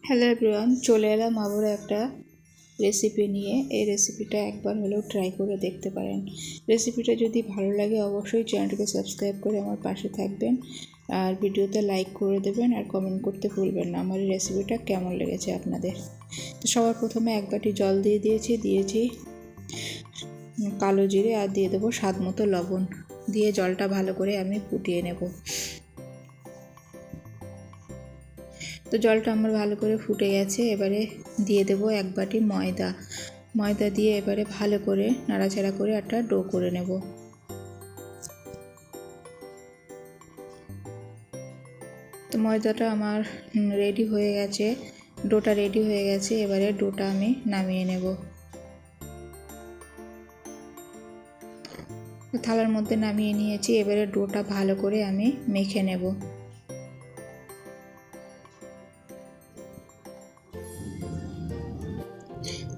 Hello everyone, চলে এলাম আবারও একটা রেসিপি নিয়ে। এই রেসিপিটা একবার হলেও ট্রাই করে দেখতে পারেন। রেসিপিটা যদি ভালো লাগে অবশ্যই চ্যানেলটিকে সাবস্ক্রাইব করে আমার পাশে থাকবেন, আর ভিডিওতে লাইক করে দেবেন, আর কমেন্ট করতে ভুলবেন না আমার এই রেসিপিটা কেমন লেগেছে আপনাদের। তো সবার প্রথমে এক বাটি জল দিয়েছি কালো জিরে, আর দিয়ে দেবো স্বাদ মতো লবণ। দিয়ে জলটা ভালো করে আমি ফুটিয়ে নেব। তো জলটা আমার ভালো করে ফুটে গেছে। এবারে দিয়ে দেব এক বাটি ময়দা দিয়ে এবারে ভালো করে নাড়াচাড়া করে একটা ডো করে নেব। তো ময়দাটা আমার রেডি হয়ে গেছে, ডোটা রেডি হয়ে গেছে। এবারে ডোটা আমি নামিয়ে নেব। থালার মধ্যে নামিয়ে নিয়েছি। এবারে ডোটা ভালো করে আমি মেখে নেব।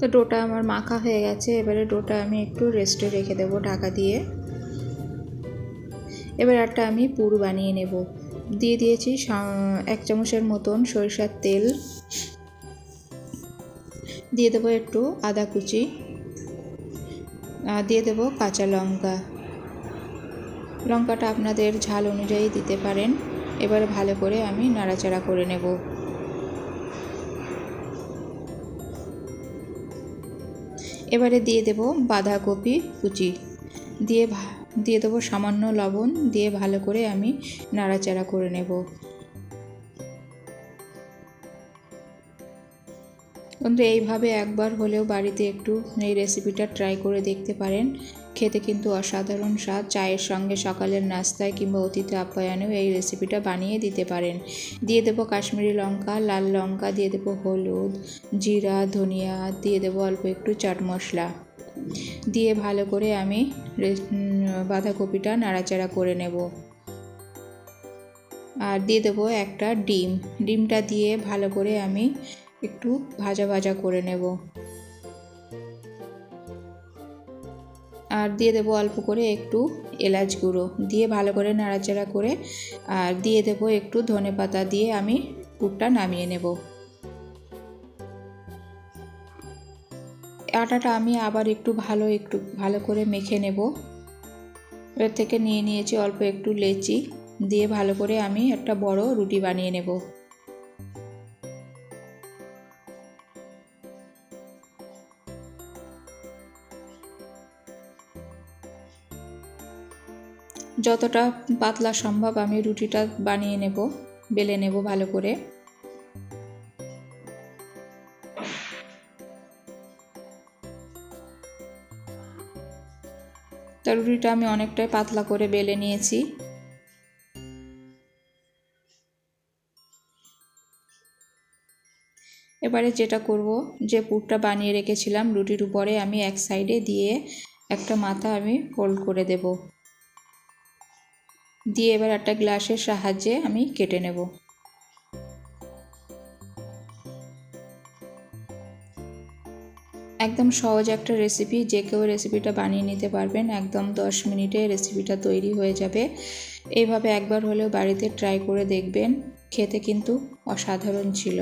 তো ডোটা আমার মাখা হয়ে গেছে। এবারে ডোটা আমি একটু রেস্টে রেখে দেবো ঢাকা দিয়ে। এবার একটা আমি পুর বানিয়ে নেব। দিয়ে দিয়েছি 1 চামচের মতন সরিষার তেল, দিয়ে দেবো একটু আদা কুচি, দিয়ে দেবো কাঁচা লঙ্কাটা আপনাদের ঝাল অনুযায়ী দিতে পারেন। এবারে ভালো করে আমি নাড়াচাড়া করে নেব। এবারে দিয়ে দেব বাঁধাকপি কুচি, দিয়ে দেবো সামান্য লবণ, দিয়ে ভালো করে আমি নাড়াচাড়া করে নেব। কিন্তু এইভাবে একবার হলেও বাড়িতে একটু এই রেসিপিটা ট্রাই করে দেখতে পারেন। খেতে কিন্তু অসাধারণ স্বাদ। চায়ের সঙ্গে, সকালের নাস্তায় কিংবা অতিথি আপ্যায়নেও এই রেসিপিটা বানিয়ে দিতে পারেন। দিয়ে দেবো কাশ্মীরি লঙ্কা, লাল লঙ্কা, দিয়ে দেবো হলুদ, জিরা, ধনিয়া, দিয়ে দেবো অল্প একটু চাট মশলা। দিয়ে ভালো করে আমি বাঁধাকপিটা নাড়াচাড়া করে নেব। আর দিয়ে দেবো একটা ডিমটা দিয়ে ভালো করে আমি একটু ভাজা করে নেব। আর দিয়ে দেবো অল্প করে একটু এলাচ গুঁড়ো, দিয়ে ভালো করে নাড়াচাড়া করে, আর দিয়ে দেবো একটু ধনেপাতা, দিয়ে আমি পুরটা নামিয়ে নেব। আটাটা আমি আবার একটু ভালো করে মেখে নেব। এর থেকে নিয়েছি অল্প একটু লেচি, দিয়ে ভালো করে আমি একটা বড় রুটি বানিয়ে নেব। যতটা পাতলা সম্ভব আমি রুটিটা বানিয়ে নেব, বেলে নেব ভালো করে। তা রুটিটা আমি অনেকটাই পাতলা করে বেলে নিয়েছি। এবারে যেটা করব, যে পুরটা বানিয়ে রেখেছিলাম রুটির উপরে আমি এক সাইডে দিয়ে একটা মাথা আমি ফোল্ড করে দেব। দিয়ে এবার একটা গ্লাসের সাহায্যে আমি কেটে নেব। একদম সহজ একটা রেসিপি, যে কেউ রেসিপিটা বানিয়ে নিতে পারবেন। একদম 10 মিনিটে রেসিপিটা তৈরি হয়ে যাবে। এইভাবে একবার হলেও বাড়িতে ট্রাই করে দেখবেন, খেতে কিন্তু অসাধারণ ছিল।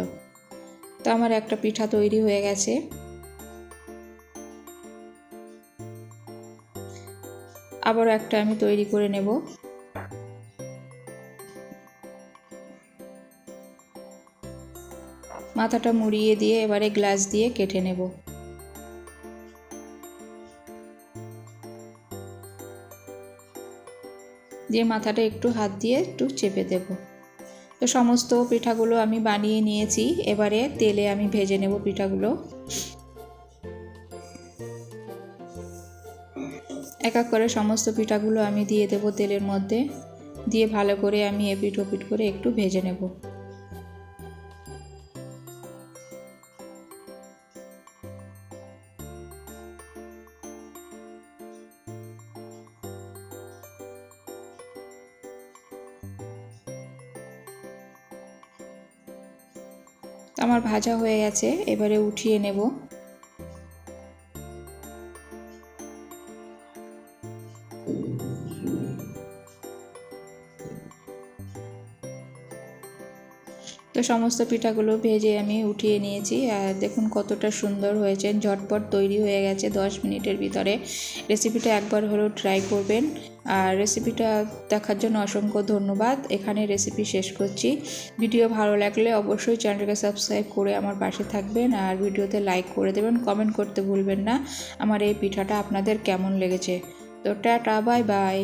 তো আমার একটা পিঠা তৈরি হয়ে গেছে। আবারও একটা আমি তৈরি করে নেব। মাথাটা মুড়িয়ে দিয়ে এবারে গ্লাস দিয়ে কেটে নেব। দিয়ে মাথাটা একটু হাত দিয়ে একটু চেপে দেব। তো সমস্ত পিঠাগুলো আমি বানিয়ে নিয়েছি। এবারে তেলে আমি ভেজে নেব পিঠাগুলো। এক এক করে সমস্ত পিঠাগুলো আমি দিয়ে দেব তেলের মধ্যে, দিয়ে ভালো করে আমি এপিট ওপিট করে একটু ভেজে নেব। আমার ভাজা হয়ে গেছে, এবারে উঠিয়ে নেব। তো সমস্ত পিঠাগুলো ভেজে আমি উঠিয়ে নিয়েছি। আর দেখুন কতটা সুন্দর হয়েছে, ঝটপট তৈরি হয়ে গেছে 10 মিনিটের ভিতরে। রেসিপিটা একবার হলেও ট্রাই করবেন। আর রেসিপিটা দেখার জন্য অসংখ্য ধন্যবাদ। এখানে রেসিপি শেষ করছি। ভিডিও ভালো লাগলে অবশ্যই চ্যানেলটাকে সাবস্ক্রাইব করে আমার পাশে থাকবেন, আর ভিডিওতে লাইক করে দেবেন, কমেন্ট করতে ভুলবেন না আমার এই পিঠাটা আপনাদের কেমন লেগেছে। তো টাটা, বাই বাই।